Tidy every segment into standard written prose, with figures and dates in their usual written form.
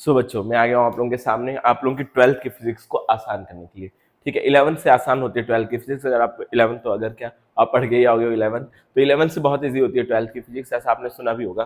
सो बच्चों मैं आ गया हूँ आप लोगों के सामने आप लोगों की 12th की फिजिक्स को आसान करने के लिए। ठीक है, 11th से आसान होती है 12th की फिजिक्स। अगर आप 11th तो अगर क्या आप पढ़ के ही आओगे 11th, तो 11th से बहुत ईजी होती है 12th की फिजिक्स, ऐसा आपने सुना भी होगा।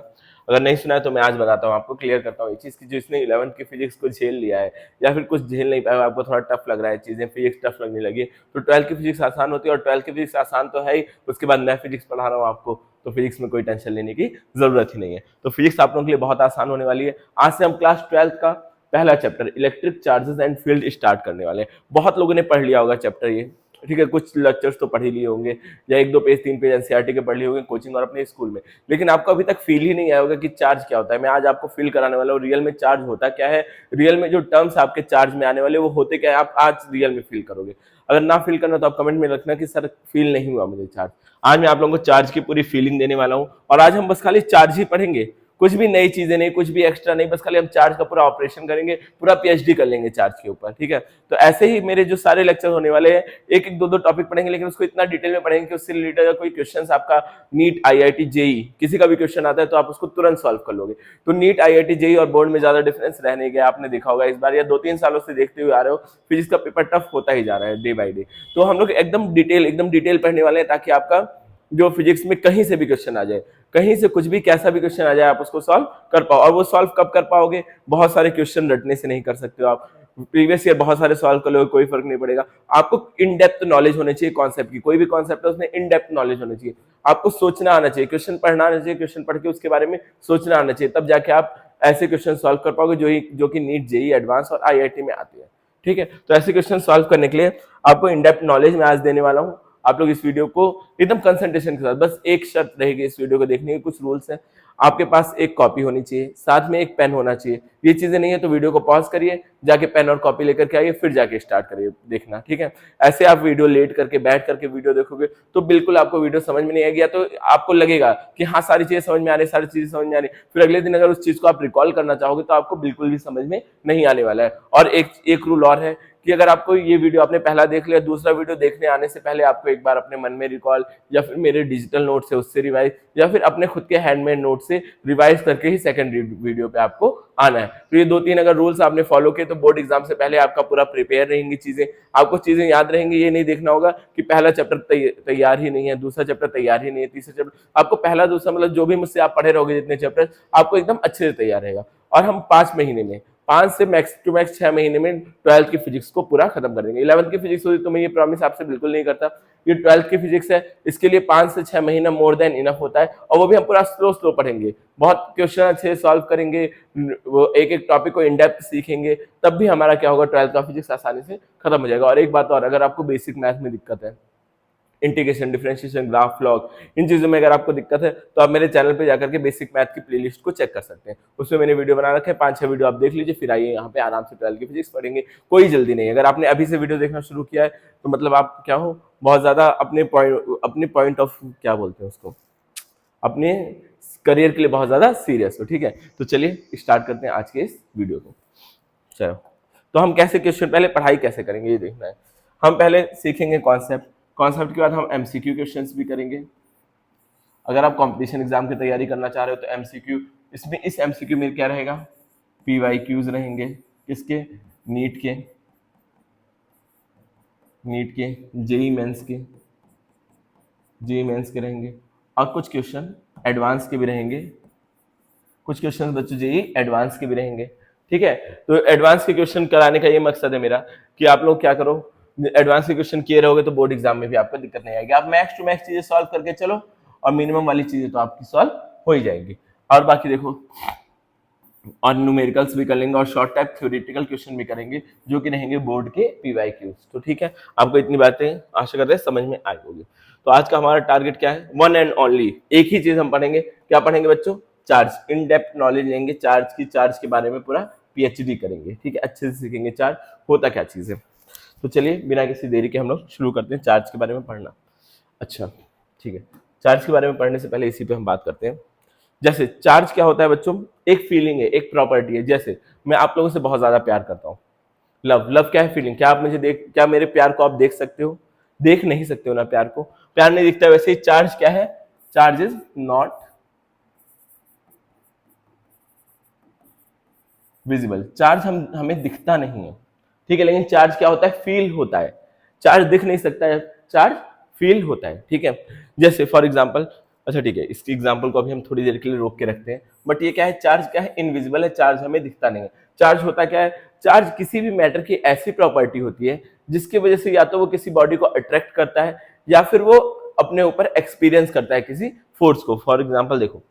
अगर नहीं सुना है तो मैं आज बताता हूँ आपको, क्लियर करता हूँ ये चीज़ कि जो इसने 11th की फिजिक्स को झेल लिया है या फिर कुछ झेल नहीं पाया, आपको थोड़ा टफ लग रहा है, चीज़ें फिजिक्स टफ लगने लगी, तो 12th की फिजिक्स आसान होती है। और 12th की फिजिक्स आसान तो है ही, उसके बाद मैं फिजिक्स पढ़ा रहा हूँ आपको, तो फिजिक्स में कोई टेंशन लेने की जरूरत ही नहीं है। तो फिजिक्स आप लोगों के लिए बहुत आसान होने वाली है। आज से हम क्लास 12th का पहला chapter electric charges and field start करने वाले हैं। बहुत लोगों ने पढ़ लिया होगा चैप्टर ये, ठीक है, कुछ लेक्चर्स तो पढ़ ही लिए होंगे या 1-2 पेज 3 पेज एनसीईआरटी के पढ़ लिए होंगे कोचिंग और अपने स्कूल में, लेकिन आपको अभी तक फील ही नहीं आया होगा कि चार्ज क्या होता है। मैं आज आपको फील कराने वाला हूँ रियल में चार्ज होता क्या है, रियल में जो टर्म्स आपके चार्ज में आने वाले वो होते क्या है, आप आज रियल में फील करोगे। अगर ना फील करना तो आप कमेंट में रखना कि सर फील नहीं हुआ मुझे चार्ज। आज मैं आप लोगों को चार्ज की पूरी फीलिंग देने वाला हूँ, और आज हम बस खाली चार्ज ही पढ़ेंगे, कुछ भी नई चीजें नहीं, कुछ भी एक्स्ट्रा नहीं, बस खाली हम चार्ज का पूरा ऑपरेशन करेंगे, पूरा पीएचडी कर लेंगे चार्ज के ऊपर। ठीक है, तो ऐसे ही मेरे जो सारे लेक्चर होने वाले हैं, एक एक दो दो टॉपिक पढ़ेंगे, लेकिन उसको इतना डिटेल में पढ़ेंगे कि उससे रिलेटेड अगर कोई क्वेश्चन आपका नीट आईआईटी जेई किसी का भी क्वेश्चन आता है तो आप उसको तुरंत सॉल्व कर लोगे। तो नीट आईआईटी जेई और बोर्ड में ज्यादा डिफरेंस रह नहीं गया, आपने देखा होगा इस बार या 2-3 सालों से देखते हुए आ रहे हो, फिजिक्स का पेपर टफ होता ही जा रहा है डे बाई डे। तो हम लोग एकदम डिटेल पढ़ने वाले हैं, ताकि आपका जो फिजिक्स में कहीं से भी क्वेश्चन आ जाए, कहीं से कुछ भी कैसा भी क्वेश्चन आ जाए, आप उसको सॉल्व कर पाओ। और वो सॉल्व कब कर पाओगे, बहुत सारे क्वेश्चन रटने से नहीं कर सकते हो आप, प्रीवियस ईयर बहुत सारे सॉल्व कर लो, कोई फर्क नहीं पड़ेगा। आपको इन डेप्थ नॉलेज होनी चाहिए कॉन्सेप्ट की, कोई भी कॉन्सेप्ट है उसमें इन डेप्थ नॉलेज होनी चाहिए, आपको सोचना आना चाहिए, क्वेश्चन पढ़ना आना चाहिए, क्वेश्चन पढ़ के उसके बारे में सोचना आना चाहिए, तब जाके आप ऐसे क्वेश्चन सॉल्व कर पाओगे जो कि नीट जेई एडवांस और आईआईटी में आते हैं। ठीक है, तो ऐसे क्वेश्चन सॉल्व करने के लिए आपको इन डेप्थ नॉलेज मैं आज देने वाला हूँ। आप लोग इस वीडियो को एकदम कंसंट्रेशन के साथ, बस एक शर्त रहेगी इस वीडियो को देखने की, कुछ रूल्स हैं। आपके पास एक कॉपी होनी चाहिए, साथ में एक पेन होना चाहिए। ये चीजें नहीं है तो वीडियो को पॉज करिए, जाके पेन और कॉपी लेकर के आइए, फिर जाके स्टार्ट करिए देखना। ठीक है, ऐसे आप वीडियो लेट करके बैठ करके वीडियो देखोगे तो बिल्कुल आपको वीडियो समझ में नहीं आएगी, या तो आपको लगेगा कि हाँ सारी चीजें समझ में आ रही, सारी चीजें समझ में आ रही, फिर अगले दिन अगर उस चीज को आप रिकॉल करना चाहोगे तो आपको बिल्कुल भी समझ में नहीं आने वाला है। और एक रूल और है कि अगर आपको ये वीडियो आपने पहला देख लिया, दूसरा वीडियो देखने आने से पहले आपको एक बार अपने मन में रिकॉल, या फिर मेरे डिजिटल नोट से उससे रिवाइज, या फिर अपने खुद के हैंडमेड नोट से रिवाइज करके ही सेकंड वीडियो पे आपको आना है। तो ये 2-3 अगर रूल्स आपने फॉलो किए तो बोर्ड एग्जाम से पहले आपका पूरा प्रिपेयर रहेंगी चीजें, आपको चीजें याद रहेंगी। ये नहीं देखना होगा कि पहला चैप्टर तैयार ही नहीं है, दूसरा चैप्टर तैयार ही नहीं है, तीसरा चैप्टर, आपको पहला दूसरा मतलब जो भी मुझसे आप पढ़े रहोगे जितने चैप्टर, आपको एकदम अच्छे से तैयार रहेगा। और हम 5 महीने में, 5 से मैक्स टू मैक्स 6 महीने में 12th की फिजिक्स को पूरा खत्म कर देंगे। 11th की फिजिक्स होती तो मैं ये प्रॉमिस आपसे बिल्कुल नहीं करता। ये 12th की फिजिक्स है, इसके लिए 5 से 6 महीना मोर देन इनफ होता है, और वो भी हम पूरा स्लो स्लो पढ़ेंगे, बहुत क्वेश्चन अच्छे सॉल्व करेंगे, वो एक एक टॉपिक को इन डेप्थ सीखेंगे, तब भी हमारा क्या होगा, 12th का फिजिक्स आसानी से खत्म हो जाएगा। और एक बात और, अगर आपको बेसिक मैथ में दिक्कत है, इंटीग्रेशन, डिफरेंशिएशन, ग्राफ, लॉग, इन चीजों में अगर आपको दिक्कत है तो आप मेरे चैनल पे जाकर के बेसिक मैथ की प्लेलिस्ट को चेक कर सकते हैं, उसमें मैंने वीडियो बना रखे हैं, 5-6 वीडियो आप देख लीजिए, फिर आइए यहाँ पे आराम से 12th की फिजिक्स पढ़ेंगे। कोई जल्दी नहीं है, अगर आपने अभी से वीडियो देखना शुरू किया है तो मतलब आप क्या हो, बहुत ज्यादा अपने पॉइंट ऑफ क्या बोलते हैं उसको, अपने करियर के लिए बहुत ज्यादा सीरियस हो। ठीक है, तो चलिए स्टार्ट करते हैं आज के इस वीडियो को। चलो, तो हम कैसे क्वेश्चन, पहले पढ़ाई कैसे करेंगे ये देखना है। हम पहले सीखेंगे कॉन्सेप्ट, कॉन्सेप्ट के बाद हम एमसीक्यू क्वेश्चंस भी करेंगे। अगर आप कंपटीशन एग्जाम की तैयारी करना चाह रहे हो तो एमसीक्यू, इसमें इस एमसीक्यू में क्या रहेगा, पीवाईक्यूज रहेंगे, किसके, नीट के, जेई मेंस के, रहेंगे, और कुछ क्वेश्चन एडवांस के भी रहेंगे, कुछ क्वेश्चन बच्चों जेई एडवांस के भी रहेंगे। ठीक है, तो एडवांस के क्वेश्चन कराने का ये मकसद है मेरा कि आप लोग क्या करो, एडवांस के क्वेश्चन किए रहोगे तो बोर्ड एग्जाम में भी आपको दिक्कत नहीं आएगी, आप मैक्स टू मैक्स चीजें सॉल्व करके चलो, और मिनिमम वाली चीजें तो आपकी सॉल्व हो ही जाएंगी। और बाकी देखो, और न्यूमेरिकल्स भी कर लेंगे, और शॉर्ट टाइप थ्योरेटिकल क्वेश्चन भी करेंगे जो कि रहेंगे बोर्ड के पीवाईक्यूज। तो ठीक है, आपको इतनी बातें आशा करते हैं समझ में आई होगी। तो आज का हमारा टारगेट क्या है, वन एंड ओनली एक ही चीज हम पढ़ेंगे, क्या पढ़ेंगे बच्चों, चार्ज, इन डेप्थ नॉलेज लेंगे चार्ज की, चार्ज के बारे में पूरा पीएचडी करेंगे। ठीक है, अच्छे से सीखेंगे चार्ज होता क्या चीज है। तो चलिए बिना किसी देरी के हम लोग शुरू करते हैं चार्ज के बारे में पढ़ना। अच्छा ठीक है, चार्ज के बारे में पढ़ने से पहले इसी पे हम बात करते हैं। जैसे चार्ज क्या होता है बच्चों, एक फीलिंग है, एक प्रॉपर्टी है। जैसे मैं आप लोगों से बहुत ज्यादा प्यार करता हूँ, लव क्या है, फीलिंग। क्या आप मुझे क्या मेरे प्यार को आप देख सकते हो, देख नहीं सकते हो ना प्यार को, प्यार नहीं दिखता। वैसे ही चार्ज क्या है, charge is not visible, charge हमें दिखता नहीं है, ठीक है, लेकिन चार्ज क्या होता है, फील होता है। चार्ज दिख नहीं सकता है, चार्ज फील होता है, ठीक है। जैसे फॉर एग्जांपल, अच्छा ठीक है, इसकी एग्जांपल को अभी हम थोड़ी देर के लिए रोक के रखते हैं, बट ये क्या है, चार्ज क्या है, इनविजिबल है, चार्ज हमें दिखता नहीं है। चार्ज होता क्या है, चार्ज किसी भी मैटर की ऐसी प्रॉपर्टी होती है जिसकी वजह से या तो वो किसी बॉडी को अट्रैक्ट करता है या फिर वो अपने ऊपर एक्सपीरियंस करता है किसी फोर्स को। फॉर एग्जाम्पल देखो,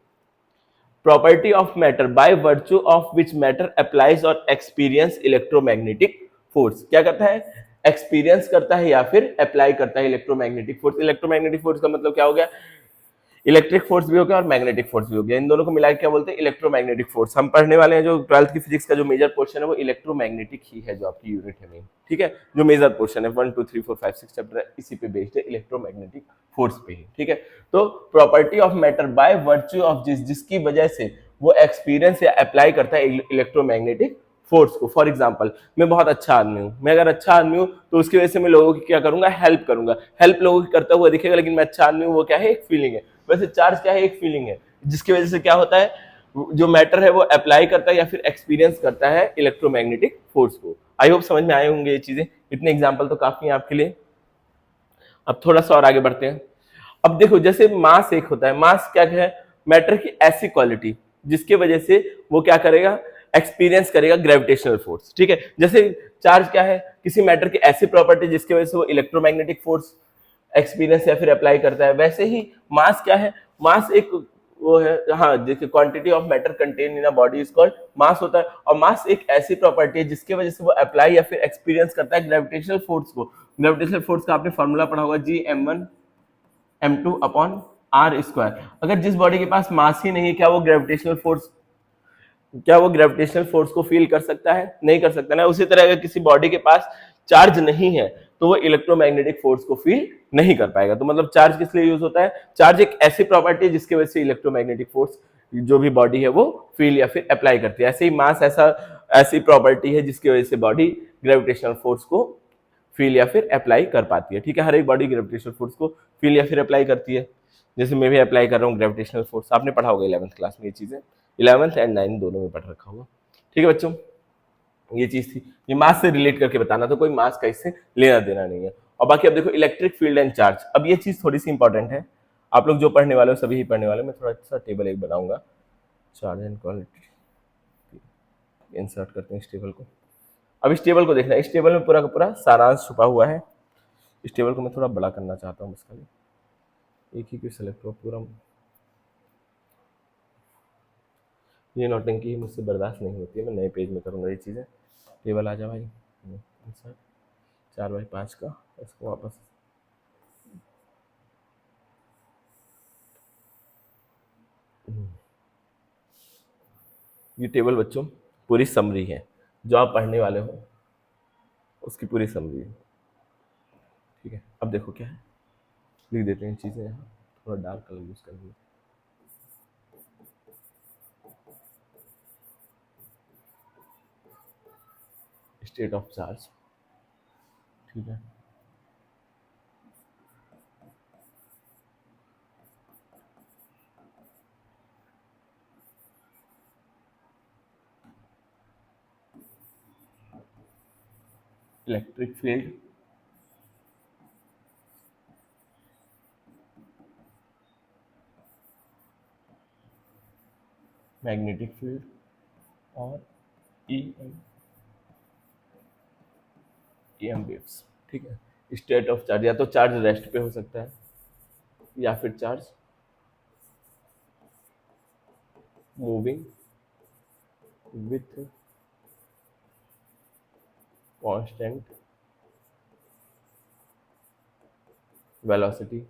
property of matter by virtue of which matter applies or experience electromagnetic force। क्या करता है, एक्सपीरियंस करता है या फिर अप्लाई करता है इलेक्ट्रोमैग्नेटिक फोर्स। इलेक्ट्रोमैग्नेटिक फोर्स का मतलब क्या हो गया, इलेक्ट्रिक फोर्स भी हो गया और मैग्नेटिक फोर्स भी हो गया, इन दोनों को मिला के क्या बोलते हैं, इलेक्ट्रोमैग्नेटिक फोर्स। हम पढ़ने वाले हैं जो 12th की फिजिक्स का जो मेजर पोर्शन है वो इलेक्ट्रोमैग्नेटिक ही है, जो आपकी यूनिट है मेन, ठीक है, जो मेजर पोर्शन है 1 2 3 4 5 6 चैप्टर इसी पे बेस्ड है, इलेक्ट्रोमैग्नेटिक फोर्स पे ही, ठीक है। तो property of matter by virtue of जिसकी वजह से वो एक्सपीरियंस या अप्लाई करता है इलेक्ट्रोमैग्नेटिक फोर्स को। फॉर एग्जाम्पल, मैं बहुत अच्छा आदमी हूँ, मैं अगर अच्छा आदमी हूँ तो उसकी वजह से मैं लोगों की क्या करूंगा, हेल्प करूंगा, हेल्प लोगों की करता हुआ दिखेगा, लेकिन मैं अच्छा आदमी हूँ वो क्या है, एक फीलिंग है। वैसे चार्ज क्या है, एक फीलिंग है, जिसकी वजह से क्या होता है, जो मैटर है वो अप्लाई करता है या फिर एक्सपीरियंस करता है इलेक्ट्रोमैग्नेटिक फोर्स को। आई होप समझ में आए होंगे ये चीजें, इतने एग्जाम्पल तो काफी है आपके लिए। अब थोड़ा सा और आगे बढ़ते हैं। अब देखो, जैसे मास एक होता है, मास क्या है, मैटर की ऐसी क्वालिटी जिसके वजह से वो क्या करेगा, एक्सपीरियंस करेगा ग्रेविटेशनल फोर्स, ठीक है। जैसे चार्ज क्या है, किसी मैटर की ऐसी प्रॉपर्टी जिसकी वजह से वो इलेक्ट्रोमैग्नेटिक फोर्स एक्सपीरियंस या फिर अप्लाई करता है। वैसे ही मास क्या है, मास एक वो है, हाँ देखिए, quantity of matter contain in a body is called मास होता है। और मास एक ऐसी प्रॉपर्टी है जिसकी वजह से वो अप्लाई या फिर एक्सपीरियंस करता है ग्रेविटेशनल फोर्स को। ग्रेविटेशनल फोर्स का आपने फॉर्मूला पढ़ा होगा, G m1m2/r²। अगर जिस बॉडी के पास मास ही नहीं है, क्या वो ग्रेविटेशनल फोर्स को फील कर सकता है, नहीं कर सकता ना। उसी तरह अगर किसी बॉडी के पास चार्ज नहीं है तो वो इलेक्ट्रोमैग्नेटिक फोर्स को फील नहीं कर पाएगा। तो मतलब चार्ज किस लिए यूज होता है, चार्ज एक ऐसी प्रॉपर्टी है जिसकी वजह से इलेक्ट्रोमैग्नेटिक फोर्स जो भी बॉडी है वो फील या फिर अप्लाई करती है। ऐसे ही मास ऐसी प्रॉपर्टी है जिसकी वजह से बॉडी ग्रेविटेशनल फोर्स को फील या फिर अप्लाई कर पाती है, ठीक है। हर एक बॉडी ग्रेविटेशनल फोर्स को फील या फिर अप्लाई करती है। जैसे मैं भी अप्लाई कर रहा हूँ ग्रेविटेशनल फोर्स, आपने पढ़ा होगा 11th क्लास में ये चीजें, 11th एंड 9th दोनों में पढ़ रखा होगा, ठीक है बच्चों। ये चीज थी, ये मास से रिलेट करके बताना, तो कोई मास का इससे लेना देना नहीं है। और बाकी अब देखो, इलेक्ट्रिक फील्ड एंड चार्ज, अब ये चीज थोड़ी सी इंपॉर्टेंट है, आप लोग जो पढ़ने वाले हो सभी ही पढ़ने वाले हो। मैं थोड़ा सा टेबल एक बनाऊंगा, चार्ज एंड क्वालिटी, इंसर्ट करते हैं इस टेबल को। अब इस टेबल को देखना, इस टेबल में पूरा का पूरा सारांश छुपा हुआ है। इस टेबल को मैं थोड़ा बड़ा करना चाहता हूँ, इसका एक ही क्यों सेलेक्ट हुआ पूरा, ये नौटंकी मुझसे बर्दाश्त नहीं होती है, मैं नए पेज में करूँगा ये चीज़ें। टेबल आ जा भाई, 4x5 का, इसको वापस ये टेबल बच्चों पूरी समरी है, जो आप पढ़ने वाले हो उसकी पूरी समरी है, ठीक है। अब देखो क्या है, लिख देते हैं चीज़ें यहाँ, थोड़ा डार्क कलर यूज करेंगे। स्टेट ऑफ चार्ज, ठीक है। इलेक्ट्रिक फील्ड, मैग्नेटिक फील्ड और EM वेव्स, ठीक है। स्टेट ऑफ चार्ज, या तो चार्ज रेस्ट पे हो सकता है या फिर charge moving with constant velocity,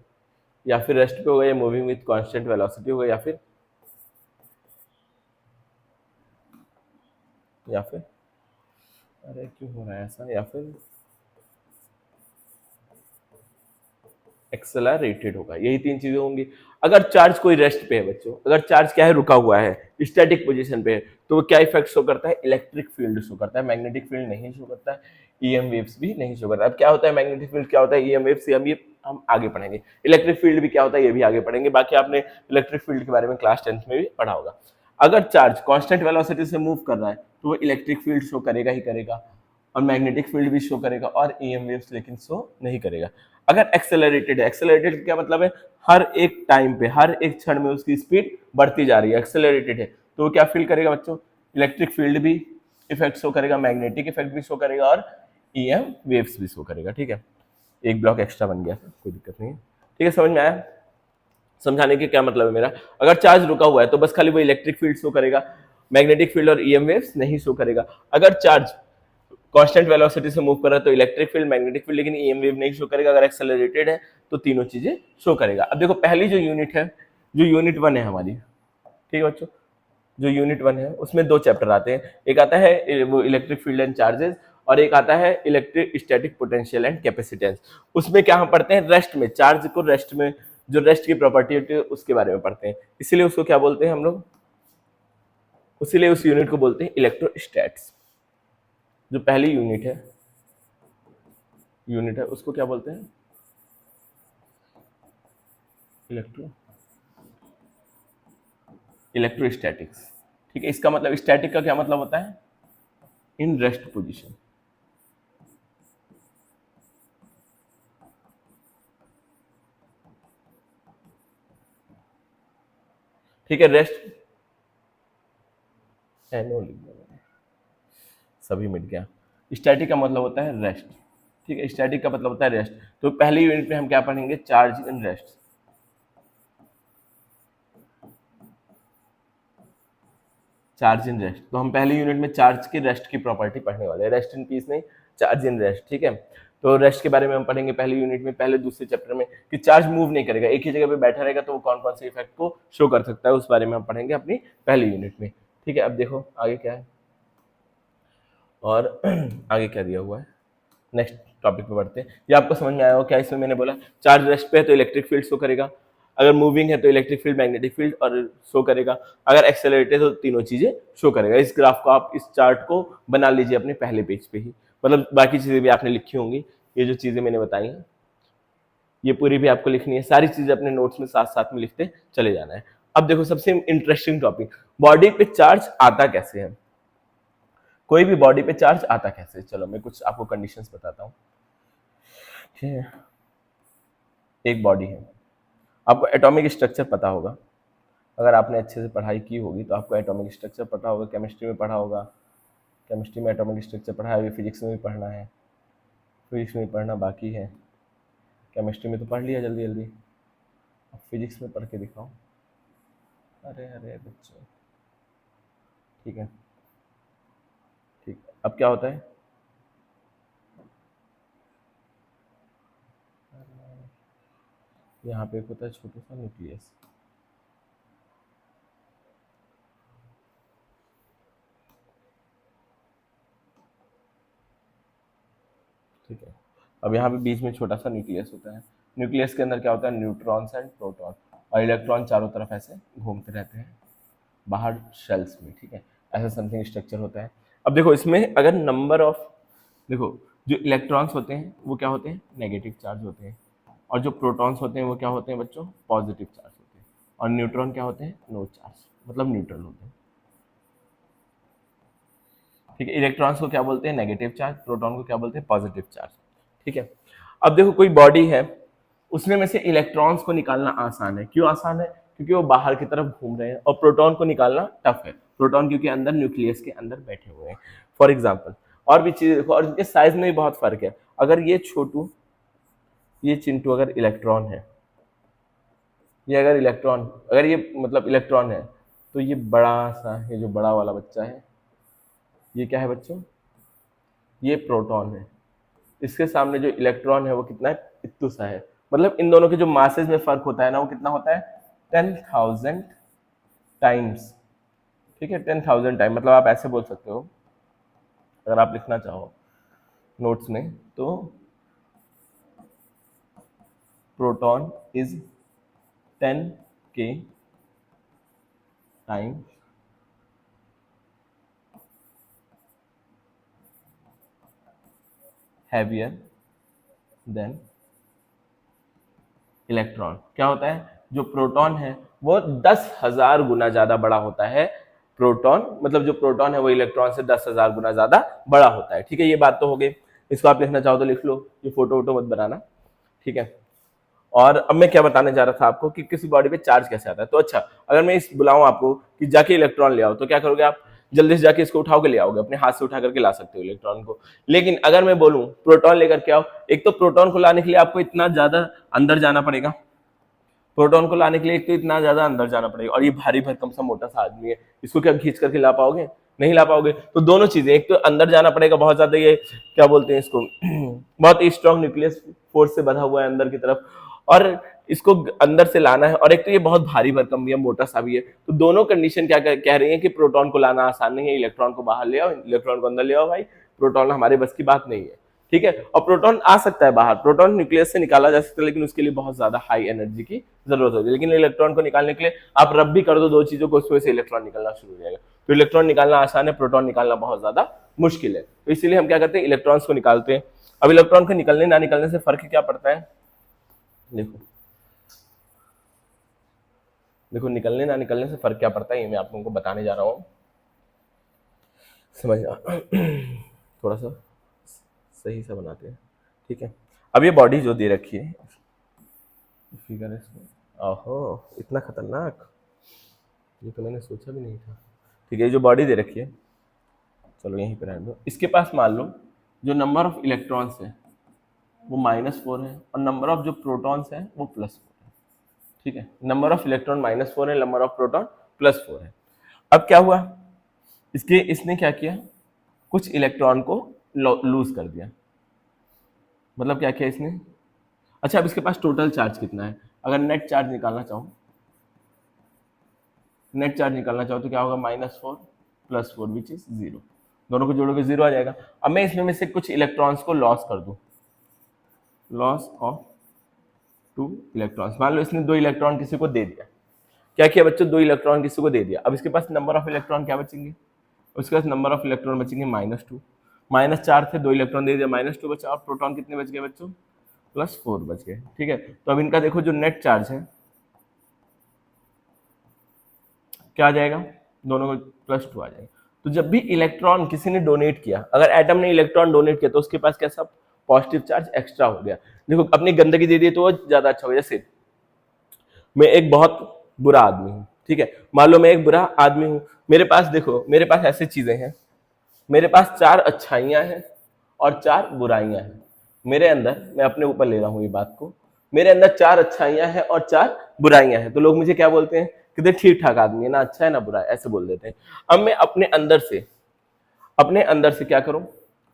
या फिर रेस्ट पे होगा या मूविंग विथ कांस्टेंट वेलोसिटी होगा, या फिर अरे क्यों हो रहा है ऐसा, या फिर एक्सेलरेटेड होगा। यही तीन चीजें होंगी। अगर चार्ज कोई रेस्ट पे है बच्चों, अगर चार्ज क्या है, रुका हुआ है, स्टैटिक पोजीशन पे है, तो वो क्या इफेक्ट शो करता है, इलेक्ट्रिक फील्ड शो करता है, मैग्नेटिक फील्ड नहीं शो करता है, ईएम वेव्स भी नहीं शो करता है। अब क्या होता है मैग्नेटिक फील्ड, क्या होता है ईएम वेव्स, हम आगे पढ़ेंगे। इलेक्ट्रिक फील्ड भी क्या होता है ये भी आगे पढ़ेंगे, बाकी आपने इलेक्ट्रिक फील्ड के बारे में क्लास 10th में भी पढ़ा होगा। अगर चार्ज कांस्टेंट वेलोसिटी से मूव कर रहा है तो वो इलेक्ट्रिक फील्ड शो करेगा ही करेगा, और मैग्नेटिक फील्ड भी शो करेगा, और ईएम वेव्स लेकिन शो नहीं करेगा। अगर एक्सेलरेटेड है, एक्सेलरेटेड क्या मतलब है, हर एक टाइम पे, हर एक क्षण में उसकी स्पीड बढ़ती जा रही है, एक्सेलरेटेड है, तो वो क्या फील करेगा बच्चों, इलेक्ट्रिक फील्ड भी इफेक्ट शो करेगा, मैग्नेटिक इफेक्ट भी शो करेगा, और ईएम वेव्स भी शो करेगा। ठीक है, एक ब्लॉक एक्स्ट्रा बन गया, कोई दिक्कत नहीं है। ठीक है, समझ में आया? समझाने के क्या मतलब है मेरा, अगर चार्ज रुका हुआ है तो बस खाली वो इलेक्ट्रिक फील्ड शो करेगा, मैग्नेटिक फील्ड और ईएम वेव्स नहीं शो करेगा। अगर चार्ज कांस्टेंट वेलोसिटी से मूव कर रहा है तो इलेक्ट्रिक फील्ड, मैग्नेटिक फील्ड, लेकिन ईएम वेव नहीं शो करेगा। अगर एक्सेलरेटेड है तो तीनों चीजें शो करेगा। अब देखो पहली जो यूनिट है, जो यूनिट 1 है हमारी, ठीक है बच्चों, जो यूनिट 1 है उसमें दो चैप्टर आते हैं, एक आता है वो इलेक्ट्रिक फील्ड एंड चार्जेस, और एक आता है electric static potential and capacitance. उसमें क्या हम पढ़ते हैं, रेस्ट में, चार्ज को रेस्ट में, जो रेस्ट की प्रॉपर्टी होती है उसके बारे में पढ़ते हैं, इसीलिए उसको क्या बोलते हैं हम लोग, इसीलिए उस यूनिट को बोलते हैं इलेक्ट्रोस्टैट्स। जो पहली यूनिट है उसको क्या बोलते हैं, इलेक्ट्रोस्टैटिक्स। ठीक है, इसका मतलब स्टैटिक का क्या मतलब होता है, इन रेस्ट पोजीशन। ठीक है, रेस्ट एनो लिख दो, सभी मिट गया। स्टैटिक का मतलब होता है रेस्ट। ठीक है, स्टैटिक का मतलब होता है रेस्ट। तो पहली यूनिट में हम क्या पढ़ेंगे, charge in rest. Charge in rest, तो हम पहली यूनिट में चार्ज की रेस्ट की प्रॉपर्टी पढ़ने वाले हैं, रेस्ट इन पीस नहीं, चार्ज इन रेस्ट। ठीक है, तो रेस्ट के बारे में हम पढ़ेंगे पहली यूनिट में, पहले दूसरे चैप्टर में, कि चार्ज मूव नहीं करेगा, एक ही जगह पे बैठा रहेगा तो वो कौन कौन से इफेक्ट को शो कर सकता है, उस बारे में हम पढ़ेंगे अपनी पहली यूनिट में। ठीक है, अब देखो आगे क्या है, और आगे क्या दिया हुआ है, नेक्स्ट टॉपिक पे बढ़ते हैं। ये आपको समझ में आया हो क्या, इसमें मैंने बोला चार्ज रेस्ट पे है तो इलेक्ट्रिक फील्ड शो करेगा, अगर मूविंग है तो इलेक्ट्रिक फील्ड, मैग्नेटिक फील्ड और शो करेगा, अगर एक्सेलरेटेड तो तीनों चीजें शो करेगा। इस ग्राफ को आप, इस चार्ट को बना लीजिए अपने पहले पेज पे ही, मतलब बाकी चीजें भी आपने लिखी होंगी, ये जो चीजें मैंने बताई हैं ये पूरी भी आपको लिखनी है, सारी चीजें अपने नोट्स में साथ साथ में लिखते चले जाना है। अब देखो सबसे इंटरेस्टिंग टॉपिक, बॉडी पे चार्ज आता कैसे है, कोई भी बॉडी पे चार्ज आता कैसे। चलो मैं कुछ आपको कंडीशंस बताता हूँ। ठीक है, एक बॉडी है, आपको एटॉमिक स्ट्रक्चर पता होगा, अगर आपने अच्छे से पढ़ाई की होगी तो आपको एटॉमिक स्ट्रक्चर पता होगा, केमिस्ट्री में पढ़ा होगा, केमिस्ट्री में एटॉमिक स्ट्रक्चर पढ़ा है, अभी फिजिक्स में भी पढ़ना है, फिजिक्स में पढ़ना बाकी है, केमिस्ट्री में तो पढ़ लिया जल्दी जल्दी, अब फिजिक्स में पढ़ के दिखाओ। अरे अरे बच्चों, ठीक है, ठीक, अब क्या होता है, यहाँ पे एक होता है छोटा सा न्यूक्लियस, ठीक है, अब यहाँ पे बीच में छोटा सा न्यूक्लियस होता है, न्यूक्लियस के अंदर क्या होता है, न्यूट्रॉन्स एंड प्रोटॉन, और इलेक्ट्रॉन चारों तरफ ऐसे घूमते रहते हैं बाहर शेल्स में। ठीक है, ऐसा समथिंग स्ट्रक्चर होता है। अब देखो इसमें अगर नंबर ऑफ, देखो जो इलेक्ट्रॉन्स होते हैं वो क्या होते हैं, नेगेटिव चार्ज होते हैं, और जो प्रोटॉन्स होते हैं वो क्या होते हैं बच्चों, पॉजिटिव चार्ज होते हैं, और न्यूट्रॉन क्या होते हैं, नो चार्ज, मतलब न्यूट्रल होते हैं। ठीक है, इलेक्ट्रॉन्स को क्या बोलते हैं, नेगेटिव चार्ज, प्रोटॉन को क्या बोलते हैं, पॉजिटिव चार्ज। ठीक है, अब देखो कोई बॉडी है, उसमें में से इलेक्ट्रॉन्स को निकालना आसान है, क्यों आसान है, क्योंकि वो बाहर की तरफ घूम रहे हैं, और प्रोटॉन को निकालना टफ है, प्रोटॉन क्योंकि अंदर न्यूक्लियस के अंदर बैठे हुए हैं। फॉर एग्जाम्पल, और भी चीजें देखो, और इनके साइज में भी बहुत फर्क है, अगर ये छोटू, ये चिंटू अगर इलेक्ट्रॉन है, ये अगर इलेक्ट्रॉन, अगर ये मतलब इलेक्ट्रॉन है, तो ये बड़ा सा, ये जो बड़ा वाला बच्चा है ये क्या है बच्चों, ये प्रोटॉन है, इसके सामने जो इलेक्ट्रॉन है वो कितना है, इतू सा है, मतलब इन दोनों के जो मासेज में फर्क होता है ना, वो कितना होता है, 10,000 टाइम्स। ठीक है, 10,000 टाइम, मतलब आप ऐसे बोल सकते हो, अगर आप लिखना चाहो नोट्स में, तो proton is 10K time heavier than electron. क्या होता है, जो प्रोटॉन है वो 10,000 गुना ज्यादा बड़ा होता है प्रोटॉन, मतलब जो प्रोटॉन है वो इलेक्ट्रॉन से 10,000 गुना ज्यादा बड़ा होता है। ठीक है, ये बात तो हो गई। इसको आप लिखना चाहो तो लिख लो, ये फोटो वोटो मत बनाना। ठीक है, और अब मैं क्या बताने जा रहा था आपको कि किसी बॉडी पे चार्ज कैसे आता है। तो अच्छा, अगर मैं इस बुलाऊं आपको कि जाके इलेक्ट्रॉन ले आओ, तो क्या करोगे आप? जल्दी से जाके इसको उठाओ के ले आओगे, अपने हाथ से उठा करके ला सकते हो इलेक्ट्रॉन को। लेकिन अगर मैं बोलूं प्रोटॉन लेकर के आओ, एक तो प्रोटॉन को लाने के लिए आपको इतना ज्यादा अंदर जाना पड़ेगा, प्रोटॉन को लाने के लिए एक तो इतना ज्यादा अंदर जाना पड़ेगा, और ये भारी भरकम सा मोटा सा आदमी है, इसको क्या खींच करके ला पाओगे? नहीं ला पाओगे। तो दोनों चीजें, एक तो अंदर जाना पड़ेगा बहुत ज्यादा, ये क्या बोलते हैं इसको बहुत ही स्ट्रॉन्ग न्यूक्लियस फोर्स से बंधा हुआ है अंदर की तरफ, और इसको अंदर से लाना है, और एक तो ये बहुत भारी भरकम भी है, मोटा सा भी है। तो दोनों कंडीशन क्या कह रही है कि प्रोटॉन को लाना आसान नहीं है, इलेक्ट्रॉन को बाहर ले आओ, इलेक्ट्रॉन को अंदर ले आओ भाई, प्रोटॉन हमारे बस की बात नहीं है। ठीक है, और प्रोटॉन आ सकता है बाहर, प्रोटॉन न्यूक्लियस से निकाला जा सकता है, लेकिन उसके लिए बहुत ज्यादा हाई एनर्जी की जरूरत होती है। लेकिन इलेक्ट्रॉन को निकालने के लिए आप रब भी कर दो दो चीजों को, उसमें से इलेक्ट्रॉन निकलना शुरू हो जाएगा। तो इलेक्ट्रॉन निकालना आसान है, प्रोटॉन निकालना बहुत ज्यादा मुश्किल है। तो इसीलिए हम क्या करते हैं, इलेक्ट्रॉन्स को निकालते हैं। अब इलेक्ट्रॉन को निकलने ना निकलने से फर्क क्या पड़ता है? देखो देखो, निकलने ना निकलने से फर्क क्या पड़ता है, ये मैं आप लोगों को बताने जा रहा हूँ, समझना। थोड़ा सा सही सा बनाते हैं। ठीक है, अब ये बॉडी जो दे रखी है, फिगर है इसमें, ओहो इतना खतरनाक, ये तो मैंने सोचा भी नहीं था। ठीक है, जो बॉडी दे रखी है, चलो यहीं पे रहने दो। इसके पास मान लो जो नंबर ऑफ इलेक्ट्रॉन्स है वो -4 है, और नंबर ऑफ जो प्रोटॉन्स है वो +4 है। ठीक है, नंबर ऑफ इलेक्ट्रॉन -4 है, नंबर ऑफ प्रोटॉन +4 है। अब क्या हुआ, इसने क्या किया, कुछ इलेक्ट्रॉन को लूज कर दिया। मतलब क्या किया इसने? अच्छा, अब इसके पास टोटल चार्ज कितना है? अगर नेट चार्ज निकालना चाहो, तो क्या होगा? -4 +4 विच इज 0। दोनों को जोड़ोगे 0 आ जाएगा। अब मैं इसमें से कुछ इलेक्ट्रॉन्स को लॉस कर दूं, लॉस ऑफ 2 इलेक्ट्रॉन्स। मान लो इसने 2 इलेक्ट्रॉन किसी को दे दिया। क्या किया बच्चों? 2 इलेक्ट्रॉन किसी को दे दिया। अब इसके पास नंबर ऑफ इलेक्ट्रॉन क्या बचेंगे? उसके पास नंबर ऑफ इलेक्ट्रॉन बचेंगे -2। -4 थे, 2 इलेक्ट्रॉन दे दिया, -2 बचा, और प्रोटॉन कितने बच गए बच्चों? +4 बच गए। ठीक है, तो अब इनका देखो जो नेट चार्ज है क्या आ जाएगा? दोनों को +2 आ जाएगा। तो जब भी इलेक्ट्रॉन किसी ने डोनेट किया, अगर एटम ने इलेक्ट्रॉन डोनेट किया, तो उसके पास कैसा पॉजिटिव चार्ज एक्स्ट्रा हो गया। देखो, अपनी गंदगी दे दी तो वो ज्यादा अच्छा हो गया। जैसे मैं एक बहुत बुरा आदमी हूँ, ठीक है, मान लो मैं एक बुरा आदमी हूँ, मेरे पास देखो, मेरे पास ऐसी चीजें हैं, मेरे पास 4 अच्छाइयां हैं और 4 बुराइयां हैं मेरे अंदर। मैं अपने ऊपर ले रहा हूँ ये बात को, मेरे अंदर 4 अच्छाइयां हैं और 4 बुराइयां हैं। तो लोग मुझे क्या बोलते हैं? कि ठीक ठाक आदमी है, ना अच्छा है ना बुरा है, ऐसे बोल देते हैं। अब मैं अपने अंदर से क्या करूं,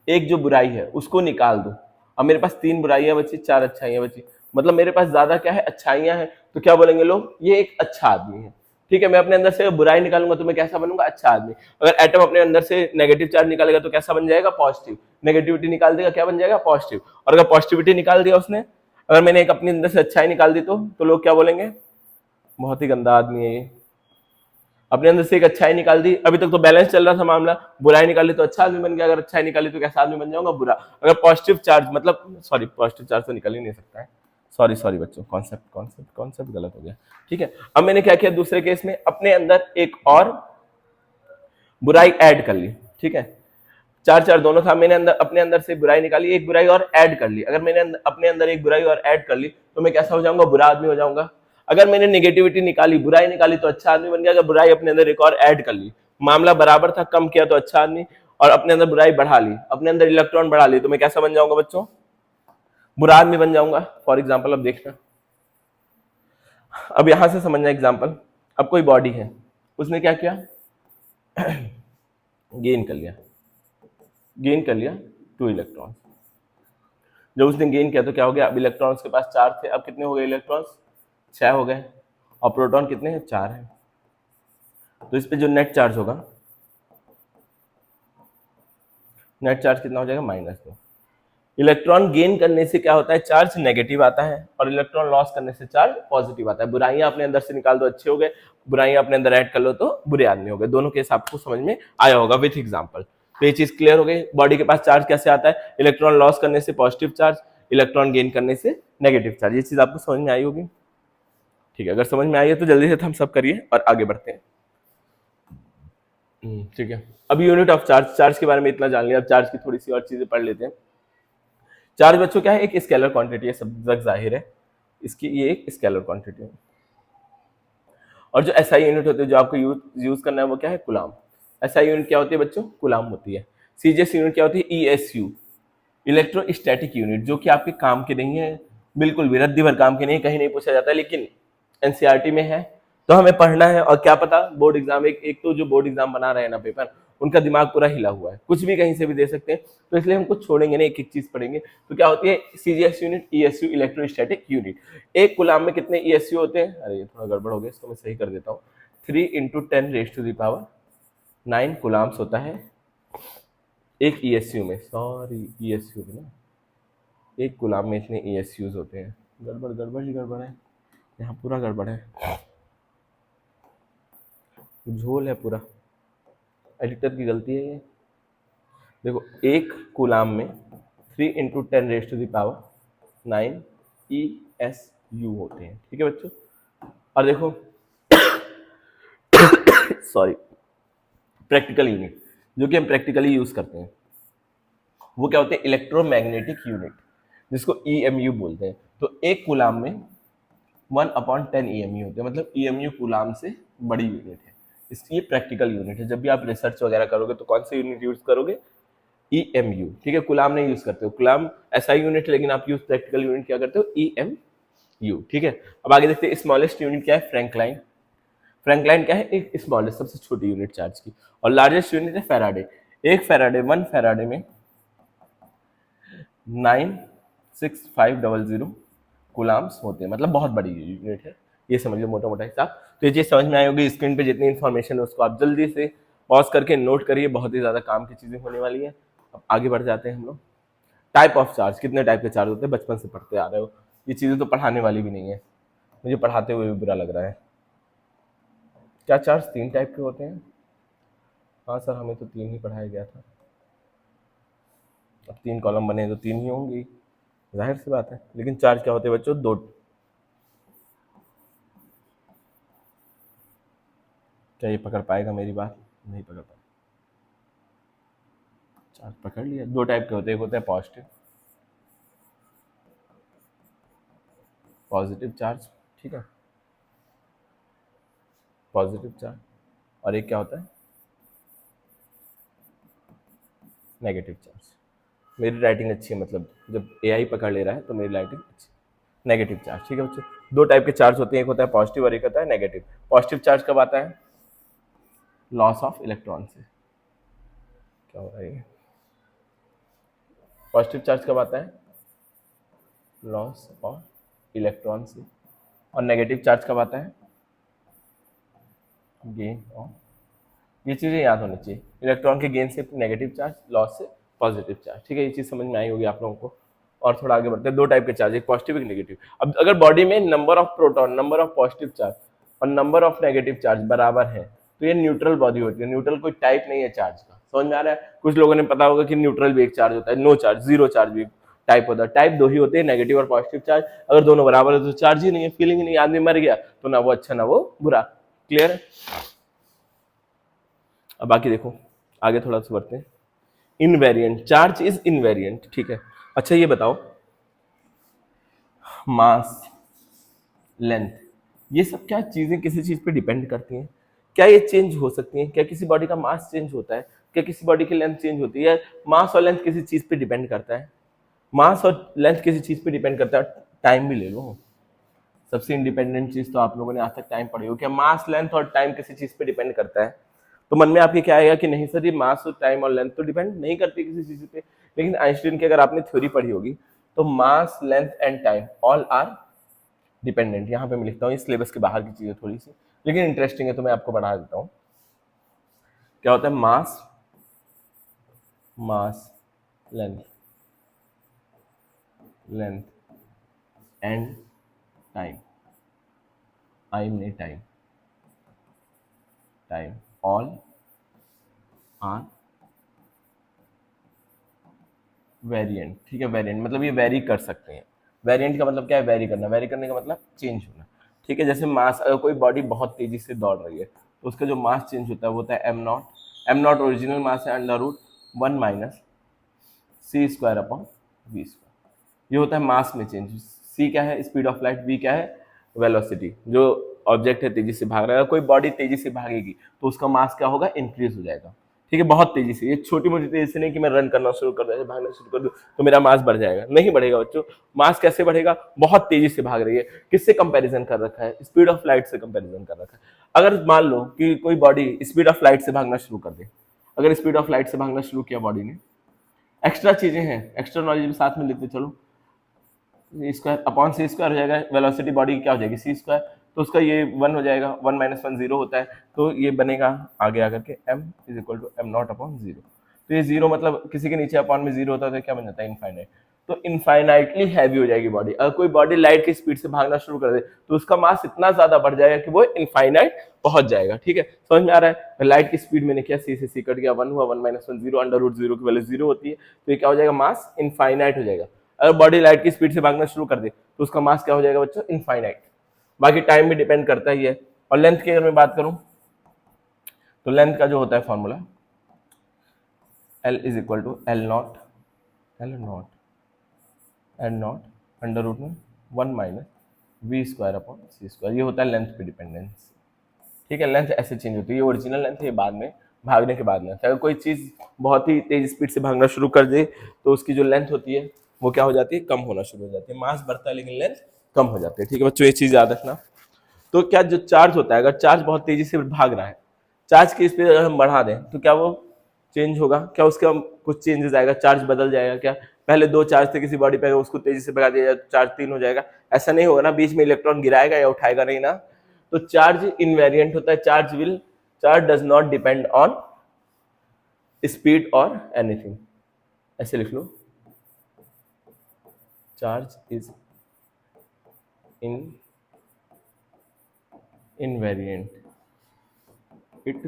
एक जो बुराई है उसको निकाल दूं। अब मेरे पास 3 बुराइयां बची, 4 अच्छाइयां बची, मतलब मेरे पास ज्यादा क्या है? अच्छाइयां हैं। तो क्या बोलेंगे लोग? ये एक अच्छा आदमी है। ठीक है, मैं अपने अंदर से बुराई निकालूंगा तो मैं कैसा बनूंगा? अच्छा आदमी। अगर एटम अपने अंदर से नेगेटिव चार्ज निकालेगा तो कैसा बन जाएगा? पॉजिटिव। नेगेटिविटी निकाल देगा, क्या बन जाएगा? पॉजिटिव। और अगर पॉजिटिविटी निकाल दिया उसने, अगर मैंने एक अपने अंदर से अच्छाई निकाल दी, तो लोग क्या बोलेंगे? बहुत ही गंदा आदमी है ये। अपने अंदर से एक अच्छाई निकाल दी, अभी तक तो बैलेंस चल रहा था मामला, बुराई निकाली तो अच्छा आदमी बन गया, अगर अच्छाई निकाली तो कैसा आदमी बन जाऊंगा? बुरा। अगर पॉजिटिव चार्ज, मतलब सॉरी, पॉजिटिव चार्ज तो निकल ही नहीं सकता है, सॉरी बच्चों, कॉन्सेप्ट गलत हो गया। ठीक है, अब मैंने क्या किया दूसरे केस में, अपने अंदर एक और बुराई ऐड कर ली। ठीक है, 4 दोनों था, मैंने अपने अंदर से बुराई निकाली, एक बुराई और ऐड कर ली। अगर मैंने अपने अंदर एक बुराई और ऐड कर ली तो मैं कैसा हो जाऊंगा? बुरा आदमी हो जाऊंगा। अगर मैंने नेगेटिविटी निकाली, बुराई निकाली, तो अच्छा आदमी बन गया। अगर बुराई अपने अंदर एक और ऐड कर ली, मामला बराबर था, कम किया तो अच्छा आदमी, और अपने अंदर बुराई बढ़ा ली, अपने अंदर इलेक्ट्रॉन बढ़ा ली, तो मैं कैसा बन जाऊंगा बच्चों? बुरा आदमी बन जाऊंगा। फॉर एग्जाम्पल अब देखना, अब यहां से समझना एग्जाम्पल। अब कोई बॉडी है, उसने क्या किया? गेन कर लिया 2 इलेक्ट्रॉन। जब उसने गेन किया तो क्या हो गया? अब इलेक्ट्रॉन्स के पास 4 थे, अब कितने हो गए इलेक्ट्रॉन्स? 6 हो गए, और प्रोटॉन कितने हैं? 4 हैं। तो इस पे जो नेट चार्ज होगा, नेट चार्ज कितना हो जाएगा? -2। इलेक्ट्रॉन गेन करने से क्या होता है? चार्ज नेगेटिव आता है, और इलेक्ट्रॉन लॉस करने से चार्ज पॉजिटिव आता है। बुराइयां अपने अंदर से निकाल दो, अच्छे हो गए, बुराइयां अपने अंदर ऐड कर लो तो बुरे आदमी हो गए। दोनों केस आपको समझ में आया होगा विथ एग्जाम्पल। तो ये चीज क्लियर हो गई, बॉडी के पास चार्ज कैसे आता है? इलेक्ट्रॉन लॉस करने से पॉजिटिव चार्ज, इलेक्ट्रॉन गेन करने से नेगेटिव चार्ज। ये चीज आपको समझ में आई होगी। ठीक है, अगर समझ में आई है तो जल्दी से थम्स अप करिए और आगे बढ़ते हैं। ठीक है। अब यूनिट ऑफ चार्ज, चार्ज के बारे में इतना जान लिया, अब चार्ज की थोड़ी सी और चीजें पढ़ लेते हैं। चार्ज बच्चों क्या है, एक स्केलर क्वांटिटी है, सब तक जाहिर है, इसकी ये एक स्केलर क्वांटिटी है। और जो एसआई यूनिट होती है जो आपको यूज करना है वो क्या है, कुलाम। एसआई यूनिट क्या होती है बच्चों, कुलाम होती है। सीजीएस यूनिट क्या होती है, ईएसयू, इलेक्ट्रोस्टैटिक यूनिट, जो कि आपके काम के नहीं है, बिल्कुल भी रद्दी भर काम के नहीं, कहीं नहीं पूछा जाता, लेकिन एनसीईआरटी में है तो हमें पढ़ना है। और क्या पता बोर्ड एग्जाम, एक तो जो बोर्ड एग्जाम बना रहे हैं ना पेपर, उनका दिमाग पूरा हिला हुआ है, कुछ भी कहीं से भी दे सकते हैं, तो इसलिए हम कुछ छोड़ेंगे नहीं, एक एक चीज पढ़ेंगे। तो क्या होती है सीजीएस यूनिट, ईएसयू, इलेक्ट्रोस्टैटिक यूनिट। एक कुलाम में कितने ईएसयू होते हैं, अरे ये थोड़ा गड़बड़ हो गया, इसको मैं सही कर देता हूँ। 3 × 10⁻⁹ कुलाम्स होता है एक ईएसयू में, सॉरी ईएसयू में ना, एक कुलाम में इतने ईएसयूज होते हैं। गड़बड़ गड़बड़ ही गड़बड़ है, यहाँ पूरा गड़बड़ है, झोल है पूरा, एडिटर की गलती है ये। देखो एक कुलाम में 3 × 10⁻⁹ ESU होते हैं, ठीक है बच्चों। और देखो सॉरी, प्रैक्टिकल यूनिट जो कि हम प्रैक्टिकली यूज करते हैं वो क्या होते हैं, इलेक्ट्रोमैग्नेटिक यूनिट, जिसको EMU बोलते हैं। तो एक कुलाम में 1/10 EMU होते हैं, मतलब EMU कुलाम से बड़ी यूनिट है, इसलिए प्रैक्टिकल यूनिट है। जब भी आप रिसर्च वगैरह करोगे तो कौन सी यूनिट यूज करोगे, EMU, ठीक है। कुलाम नहीं यूज करते हो, कुलाम ऐसा यूनिट है, लेकिन आप यूज प्रैक्टिकल यूनिट क्या करते हो, EMU, ठीक है। अब आगे देखते हैं स्मॉलेस्ट यूनिट क्या है, फ्रैंकलाइन। फ्रैंकलाइन क्या है, एक स्मॉलेस्ट सबसे छोटी यूनिट चार्ज की। और लार्जेस्ट यूनिट है फैराडे। एक फैराडे, 1 फैराडे में 96500 कुलाम्स होते हैं, मतलब बहुत बड़ी यूनिट है, ये समझ लो मोटा मोटा हिसाब। तो ये चीज समझ में आई होगी। स्क्रीन पे जितनी इन्फॉर्मेशन है उसको आप जल्दी से पॉज करके नोट करिए, बहुत ही ज्यादा काम की चीजें होने वाली है। अब आगे बढ़ जाते हैं हम लोग। टाइप ऑफ चार्ज, कितने टाइप के चार्ज होते हैं, बचपन से पढ़ते आ रहे हो, ये चीजें तो पढ़ाने वाली भी नहीं है, मुझे पढ़ाते हुए भी बुरा लग रहा है। क्या चार्ज 3 टाइप के होते हैं, हाँ सर हमें तो 3 ही पढ़ाया गया था। अब 3 कॉलम बने तो 3 ही होंगी, जाहिर सी बात है। लेकिन चार्ज क्या होते हैं बच्चों, 2। क्या ये पकड़ पाएगा मेरी बात, नहीं पकड़ पाएगा। चार्ज पकड़ लिया, 2 टाइप के होते हैं, एक होता है पॉजिटिव चार्ज, ठीक है, पॉजिटिव चार्ज। और एक क्या होता है, नेगेटिव चार्ज। मेरी राइटिंग अच्छी है, मतलब जब एआई पकड़ ले रहा है तो मेरी राइटिंग अच्छी। नेगेटिव चार्ज, ठीक है बच्चों। 2 टाइप के चार्ज होते हैं, एक होता है पॉजिटिव और एक होता है नेगेटिव। पॉजिटिव चार्ज कब आता है, लॉस ऑफ इलेक्ट्रॉन से। क्या हो रहा है, पॉजिटिव चार्ज कब आता है, लॉस ऑफ इलेक्ट्रॉन से। और नेगेटिव चार्ज कब आता है, गेन ऑफ। ये चीजें याद होनी चाहिए, इलेक्ट्रॉन के गेन से नेगेटिव चार्ज, लॉस से पॉजिटिव चार्ज, ठीक है। ये चीज समझ में आई होगी आप लोगों को। और थोड़ा आगे बढ़ते हैं, 2 टाइप के चार्ज, एक पॉजिटिव एक नेगेटिव। अब अगर बॉडी में number of proton, number of positive charge और नंबर ऑफ नेगेटिव चार्ज बराबर है तो ये न्यूट्रल बॉडी होती है। न्यूट्रल कोई टाइप नहीं है चार्ज का, समझ में आ रहा है। कुछ लोगों ने पता होगा कि न्यूट्रल भी एक चार्ज होता है, नो चार्ज, जीरो चार्ज भी टाइप होता है। टाइप 2 ही होते हैं, नेगेटिव और पॉजिटिव चार्ज। अगर दोनों बराबर है तो चार्ज ही नहीं है, फीलिंग ही नहीं, आदमी मर गया तो ना वो अच्छा ना वो बुरा। क्लियर है। अब बाकी देखो, आगे थोड़ा सा बढ़ते हैं। इनवेरिएंट चार्ज इज इनवेरिएंट, ठीक है। अच्छा ये बताओ, मास, लेंथ, ये सब क्या चीजें किसी चीज पे डिपेंड करती हैं, क्या ये चेंज हो सकती हैं, क्या किसी बॉडी का मास चेंज होता है, क्या किसी बॉडी की लेंथ चेंज होती है। मास और लेंथ किसी चीज पे डिपेंड करता है, मास और लेंथ किसी चीज पे डिपेंड करता है। टाइम भी ले लो, सबसे इंडिपेंडेंट चीज तो आप लोगों ने आज तक टाइम पढ़ी हो, क्या मास, लेंथ और टाइम किसी चीज पे डिपेंड करता है। तो मन में आपके क्या आएगा कि नहीं सर ये मास और टाइम और लेंथ तो डिपेंड नहीं करती किसी चीज पे। लेकिन आइंस्टीन की अगर आपने थ्योरी पढ़ी होगी तो mass, length and time all are dependent. यहाँ पे मैं लिखता हूँ, इस सिलेबस के बाहर की चीजें थोड़ी सी, लेकिन इंटरेस्टिंग है तो मैं आपको बढ़ा देता हूँ। क्या होता है mass, mass, length, length and time, आई में time, time all are variant, ठीक है। वेरिएंट मतलब ये वेरी कर सकते हैं। वेरिएंट का मतलब क्या है, वेरी करना, वेरी करने का मतलब चेंज होना, ठीक है। जैसे मास, अगर कोई बॉडी बहुत तेजी से दौड़ रही है तो उसका जो मास चेंज होता है वो होता है m0, am not original mass है under root 1 minus C square upon V square. ये होता है मास में चेंज। सी क्या है, स्पीड ऑफ लाइट, वी क्या है, वेलोसिटी। जो ऑब्जेक्ट है तेजी से भाग रहा है, कोई बॉडी तेजी से भागेगी तो उसका मास क्या होगा, इंक्रीज हो जाएगा। ठीक है, बहुत तेजी से, ये छोटी मोटी तेजी से नहीं कि मैं रन करना शुरू कर दूं, भागना शुरू कर दूं तो मेरा मास बढ़ जाएगा, नहीं बढ़ेगा बच्चों। मास कैसे बढ़ेगा, बहुत तेजी से भाग रही है। किससे कंपैरिजन कर रखा है, स्पीड ऑफ लाइट से कंपैरिजन कर रखा है। अगर मान लो कि कोई बॉडी स्पीड ऑफ लाइट से भागना शुरू कर दे, अगर स्पीड ऑफ लाइट से भागना शुरू किया बॉडी ने, एक्स्ट्रा चीजें हैं, एक्स्ट्रा नॉलेज भी साथ में लिखते चलो। स्क्वायर अपॉन सी स्क्वायर हो जाएगा, वेलोसिटी बॉडी की क्या हो जाएगी, सी स्क्वायर, तो उसका ये 1 हो जाएगा, 1 माइनस 1 जीरो होता है, तो ये बनेगा आगे आकर के m is equal to M not upon zero. तो ये जीरो मतलब किसी के नीचे अपॉन में जीरो होता है तो क्या बन जाता है, इनफाइनाइट। तो इनफाइनाइटली हैवी हो जाएगी बॉडी। अगर कोई बॉडी लाइट की स्पीड से भागना शुरू कर दे तो उसका मास इतना ज्यादा बढ़ जाएगा कि वो इनफाइनाइट पहुंच जाएगा। ठीक है, समझ में आ रहा है। लाइट की स्पीड मैंने किया, सी से सी कट गया, 1 हुआ, 1 minus 1 zero, under root zero की वैल्यू जीरो होती है, तो ये क्या हो जाएगा, मास इनफाइनाइट हो जाएगा। अगर बॉडी लाइट की स्पीड से भागना शुरू कर दे तो उसका मास क्या हो जाएगा बच्चों, इनफाइनाइट। बाकी टाइम भी डिपेंड करता ही है। और लेंथ की अगर मैं बात करूं तो लेंथ का जो होता है formula L is equal to L not under root में 1 minus V square upon C square. ये होता है लेंथ पे डिपेंडेंस। ठीक है, लेंथ ऐसे चेंज होती है, ये ओरिजिनल लेंथ है, ये बाद में भागने के बाद लेंथ। अगर कोई चीज बहुत ही तेज स्पीड से भागना शुरू कर दे तो उसकी जो लेंथ होती है वो क्या हो जाती है, कम होना शुरू हो जाती है। मास बढ़ता है लेकिन लेंथ कम हो जाती है। ठीक है बच्चों, ये चीज याद रखना। तो क्या जो चार्ज होता है, अगर चार्ज बहुत तेजी से भाग रहा है, चार्ज की स्पीड अगर हम बढ़ा दें तो क्या वो चेंज होगा, क्या उसका कुछ चेंजेस आएगा, चार्ज बदल जाएगा क्या। पहले 2 चार्ज थे किसी बॉडी पे, उसको तेजी से भगा दिया जाए तो चार्ज 3 हो जाएगा, ऐसा नहीं होगा ना, बीच में इलेक्ट्रॉन गिराएगा या उठाएगा नहीं ना। तो चार्ज इनवेरिएंट होता है, charge does not depend on speed और एनीथिंग। ऐसे लिख लो, charge is in invariant, it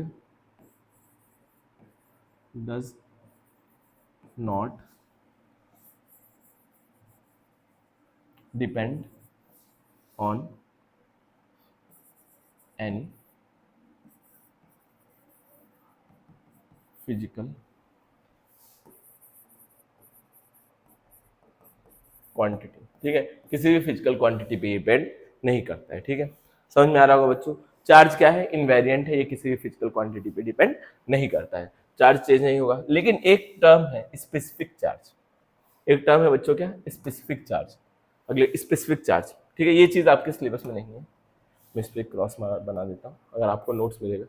does not depend on any physical quantity. ठीक है, किसी भी फिजिकल क्वांटिटी पे डिपेंड नहीं करता है। ठीक है, समझ में आ रहा होगा बच्चों। चार्ज क्या है, इनवेरिएंट है, ये किसी भी फिजिकल क्वांटिटी पे डिपेंड नहीं करता है, चार्ज चेंज नहीं होगा। लेकिन एक टर्म है स्पेसिफिक चार्ज, एक टर्म है बच्चों क्या, स्पेसिफिक चार्ज। अगले स्पेसिफिक चार्ज, ठीक है, ये चीज आपके सिलेबस में नहीं है, मैं इस पर क्रॉस बना देता हूँ। अगर आपको नोट्स मिलेगा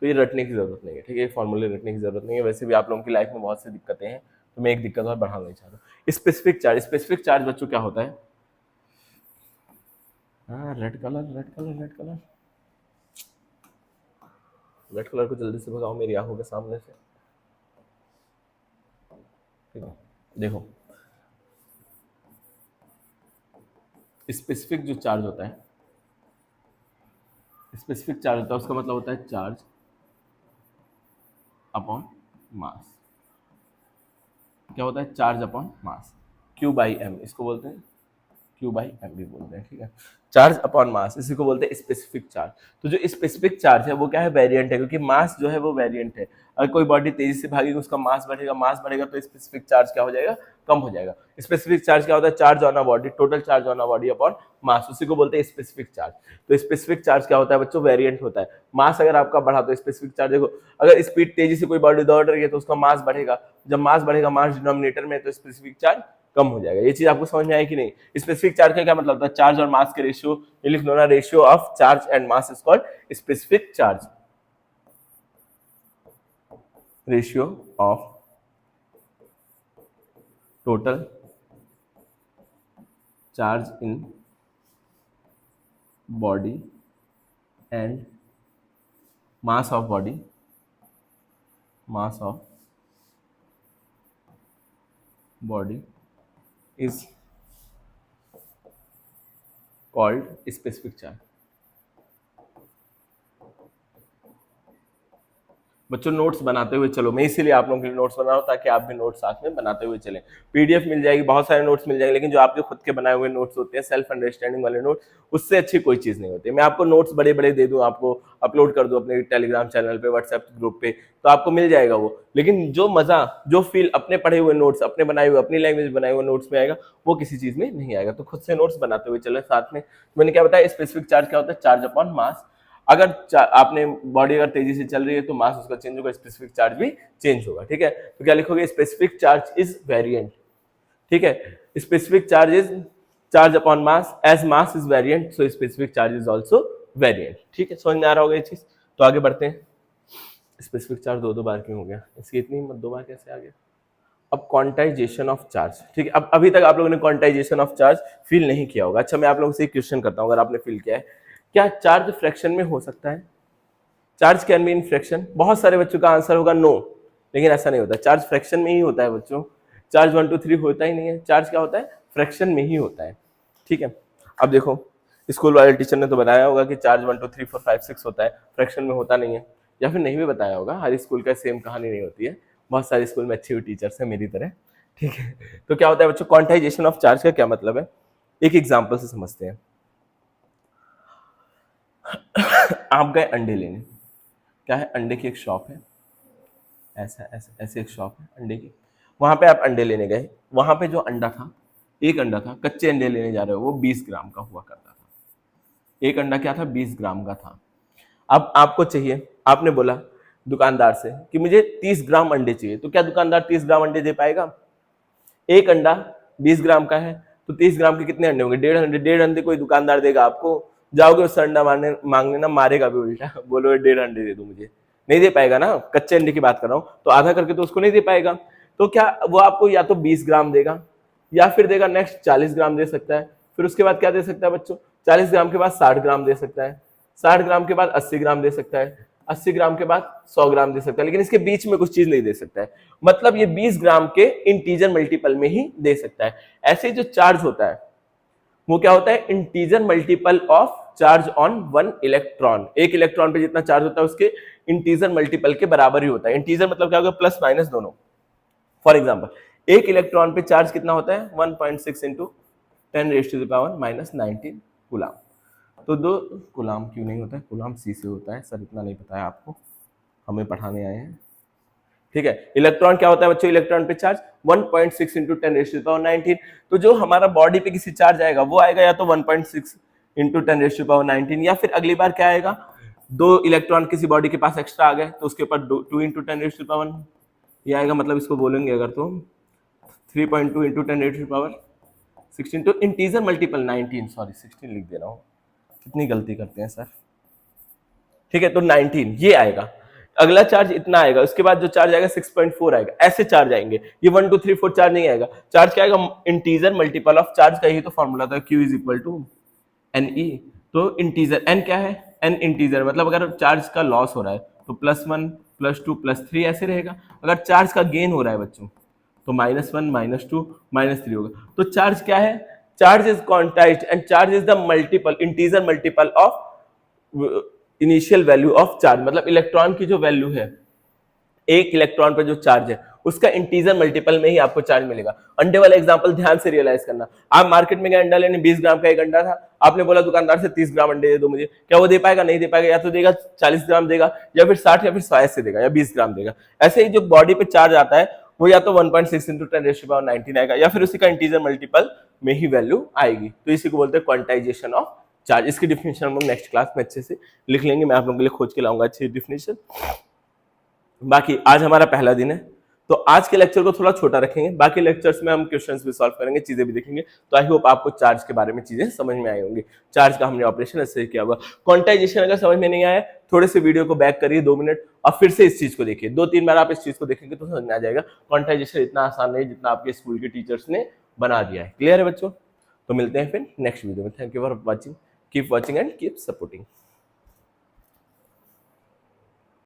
तो ये रटने की जरूरत नहीं है। ठीक है, फॉर्मूले रटने की जरूरत नहीं है। वैसे भी आप लोगों की लाइफ में बहुत सी दिक्कतें हैं, तो मैं एक दिक्कत और बढ़ाना नहीं चाहता। स्पेसिफिक चार्ज बच्चों क्या होता है, हाँ रेड कलर, रेड कलर को जल्दी से भगाओ मेरी आंखों के सामने से। ठीक है, देखो स्पेसिफिक जो चार्ज होता है, स्पेसिफिक चार्ज होता है उसका मतलब होता है चार्ज अपॉन मास। क्या होता है, charge upon mass, Q by M इसको बोलते हैं, क्यू बाई एम भी बोलते हैं। ठीक है, चार्ज अपॉन मास इसी को बोलते हैं स्पेसिफिक चार्ज। तो जो स्पेसिफिक चार्ज है वो क्या है, वेरिएंट है, क्योंकि मास जो है वो वेरिएंट है। अगर कोई बॉडी तेजी से भागेगी उसका मास बढ़ेगा, मास बढ़ेगा तो स्पेसिफिक चार्ज क्या हो जाएगा, कम हो जाएगा। स्पेसिफिक चार्ज क्या होता है, charge on a body, total charge on a body upon mass, उसी को बोलते हैं स्पेसिफिक चार्ज। तो स्पेसिफिक चार्ज क्या होता है बच्चों, वेरिएंट होता है। मास अगर आपका बढ़ा तो स्पेसिफिक चार्ज, देखो अगर स्पीड तेजी से कोई बॉडी दौड़ रही है तो उसका मास बढ़ेगा, जब मास बढ़ेगा, मास डिनोमिनेटर में, तो स्पेसिफिक चार्ज कम हो जाएगा। ये चीज आपको समझ में आई कि नहीं। स्पेसिफिक चार्ज का क्या मतलब होता है, चार्ज और मास के रेशियो, ये लिख लो ना, ratio of charge and mass is called specific charge. Ratio of total charge in body and mass of body, mass of body is called specific charge. बच्चों नोट्स बनाते हुए चलो, मैं इसीलिए आप लोगों के लिए नोट्स बना रहा हूं ताकि आप भी नोट्स साथ में बनाते हुए चलें। पीडीएफ मिल जाएगी, बहुत सारे नोट्स मिल जाएंगे, लेकिन जो आपके खुद के बनाए हुए नोट्स होते हैं, सेल्फ अंडरस्टैंडिंग वाले नोट्स, उससे अच्छी कोई चीज नहीं होती। मैं आपको नोट्स बड़े बड़े दे दूं, आपको अपलोड कर दूं अपने टेलीग्राम चैनल पे, व्हाट्सएप ग्रुप पे, तो आपको मिल जाएगा वो, लेकिन जो मजा, जो फील अपने पढ़े हुए नोट्स, अपने बनाए हुए, अपनी लैंग्वेज बनाए हुए नोट्स में आएगा, वो किसी चीज में नहीं आएगा। तो खुद से नोट्स बनाते हुए चले साथ में। मैंने क्या बताया, स्पेसिफिक चार्ज क्या होता है, चार्ज अपॉन मास। अगर आपने बॉडी अगर तेजी से चल रही है तो मास उसका चेंज होगा, स्पेसिफिक चार्ज भी चेंज होगा। ठीक है, तो क्या लिखोगे, स्पेसिफिक चार्ज इज वेरिएंट। ठीक है, specific charge is charge upon mass, as mass is variant so specific charge is also variant. ठीक है, समझ में आ रहा होगा ये चीज। तो आगे बढ़ते हैं। स्पेसिफिक चार्ज दो बार क्यों हो गया, इसकी इतनी हिम्मत, दो बार कैसे आ गया। अब क्वांटाइजेशन ऑफ चार्ज। ठीक है, अब अभी तक आप लोगों ने क्वांटाइजेशन ऑफ चार्ज फील नहीं किया होगा। अच्छा, मैं आप लोगों से एक क्वेश्चन करता हूं, अगर आपने फील किया है, क्या चार्ज फ्रैक्शन में हो सकता है? Charge can be in fraction. बहुत सारे बच्चों का आंसर होगा नो, लेकिन ऐसा नहीं होता। चार्ज फ्रैक्शन में ही होता है बच्चों। चार्ज 1 2 3 होता ही नहीं है। चार्ज क्या होता है, फ्रैक्शन में ही होता है। ठीक है, अब देखो, स्कूल वाले टीचर ने तो बताया होगा कि चार्ज 1 2 3 4 5 6 होता है, फ्रैक्शन में होता नहीं है, या फिर नहीं भी बताया होगा। हर स्कूल का सेम कहानी नहीं होती है, बहुत सारे स्कूल में अच्छे हुए टीचर्स हैं मेरी तरह। ठीक है, तो क्या होता है बच्चों, क्वांटाइजेशन ऑफ चार्ज का क्या मतलब है, एक एग्जाम्पल से समझते हैं। आप गए अंडे लेने, क्या है, अंडे की एक शॉप है, ऐसा ऐसा ऐसे एक शॉप है अंडे की, वहां पे आप अंडे लेने गए। वहां पे जो अंडा था, एक अंडा था, कच्चे अंडे लेने जा रहे हो, वो 20 ग्राम का हुआ करता था। एक अंडा क्या था, 20 ग्राम का था। अब आपको चाहिए, आपने बोला दुकानदार से कि मुझे 30 ग्राम अंडे चाहिए, तो क्या दुकानदार 30 ग्राम अंडे दे पाएगा? एक अंडा 20 ग्राम का है, तो 30 ग्राम के कितने अंडे होंगे, 1.5 अंडे कोई दुकानदार देगा आपको? जाओगे उससे अंडा मांगने ना, मारेगा भी उल्टा, बोलो 1.5 अंडे दे दो मुझे, नहीं दे पाएगा ना। कच्चे अंडे की बात कर रहा हूं, तो आधा करके तो उसको नहीं दे पाएगा। तो क्या वो आपको या तो 20 ग्राम देगा, या फिर देगा नेक्स्ट 40 ग्राम दे सकता है। फिर उसके बाद क्या दे सकता है बच्चों, 40 ग्राम के बाद 60 ग्राम दे सकता है, 60 ग्राम के बाद 80 ग्राम दे सकता है, 80 ग्राम के बाद 100 ग्राम दे सकता है, लेकिन इसके बीच में कुछ चीज नहीं दे सकता है। मतलब ये 20 ग्राम के इंटीजर मल्टीपल में ही दे सकता है। ऐसे जो चार्ज होता है वो क्या होता है, integer multiple of charge on 1 electron. एक इलेक्ट्रॉन पे जितना चार्ज होता है उसके इंटीजर मल्टीपल के बराबर ही होता है। इंटीजर मतलब क्या होगा, प्लस माइनस दोनों। फॉर एग्जाम्पल, एक इलेक्ट्रॉन पे चार्ज कितना होता है, 1.6 इंटू 10⁻⁻19 कूलाम। तो दो कूलाम क्यों नहीं होता है, कूलाम सी से होता है। सर इतना नहीं पता है आपको, हमें पढ़ाने आए हैं। ठीक है, इलेक्ट्रॉन क्या होता है बच्चों, इलेक्ट्रॉन पे चार्ज 1.6 इंटू 10⁻19। तो जो हमारा बॉडी पे किसी चार्ज आएगा वो आएगा या तो 1.6 इंटू 10⁻19, या फिर अगली बार क्या आएगा, दो इलेक्ट्रॉन किसी बॉडी के पास एक्स्ट्रा आ गए तो उसके ऊपर 2 इंटू 10⁻1 ये आएगा। मतलब इसको बोलेंगे अगर तो 3.2 इंटू 10⁻16, तो इंटीजर मल्टीपल 19, सॉरी 16 लिख दे रहा हूँ, कितनी गलती करते हैं सर। ठीक है, तो 19 ये आएगा। अगला चार्ज इतना आएगा, उसके बाद जो चार्ज आएगा 6.4 आएगा। ऐसे चार्ज आएंगे, ये 1 2 3 4 चार्ज नहीं आएगा। चार्ज क्या आएगा, इंटीजर मल्टीपल ऑफ चार्ज का ही तो फॉर्मूला था, Q is equal to NE। तो इंटीजर N क्या है, N इंटीजर, मतलब अगर चार्ज का लॉस हो रहा है तो +1 +2 +3 ऐसे रहेगा। अगर चार्ज का गेन हो रहा है बच्चों तो -1 -2 -3 होगा। तो चार्ज क्या है, charge is quantized and charge is the multiple, integer multiple of initial value of charge. मतलब इलेक्ट्रॉन की जो वैल्यू है, एक इलेक्ट्रॉन पर जो चार्ज है उसका इंटीजर मल्टीपल में ही आपको चार्ज मिलेगा। अंडे वाला एग्जांपल ध्यान से रियलाइज करना। आप मार्केट में गए अंडा लेने, 20 ग्राम का एक अंडा था, आपने बोला दुकानदार से 30 ग्राम अंडे दे दो मुझे, क्या वो दे पाएगा, नहीं दे पाएगा। या तो देगा 40 ग्राम देगा, या फिर 60, या फिर 100 से देगा, या 20 ग्राम देगा। ऐसे ही जो बॉडी पे चार्ज आता है वो या तो 1.6 इंटू 10⁻19 आएगा, या फिर उसी का इंटीजर मल्टीपल में ही वैल्यू आएगी। तो इसी को बोलते हैं क्वांटाइजेशन ऑफ चार्ज। इसकी डिफिनेशन हम लोग नेक्स्ट क्लास में अच्छे से लिख लेंगे, मैं आप लोगों के लिए खोज के लाऊंगा अच्छी डिफिनेशन। बाकी आज हमारा पहला दिन है, तो आज के लेक्चर को थोड़ा छोटा रखेंगे, बाकी लेक्चर्स में हम क्वेश्चंस भी सॉल्व करेंगे, चीजें भी देखेंगे। तो आई होप आपको चार्ज के बारे में चीजें समझ में आई होंगी, चार्ज का हमने ऑपरेशन ऐसे किया हुआ। क्वांटाइजेशन अगर समझ में नहीं आया, थोड़े से वीडियो को बैक करिए 2 मिनट और फिर से इस चीज को देखिए। 2-3 बार आप इस चीज को देखेंगे तो समझ में आ जाएगा। क्वांटाइजेशन इतना आसान नहीं जितना आपके स्कूल के टीचर्स ने बना दिया है। क्लियर है बच्चों? तो मिलते हैं फिर नेक्स्ट वीडियो में। Thank you for watching, keep watching and keep supporting.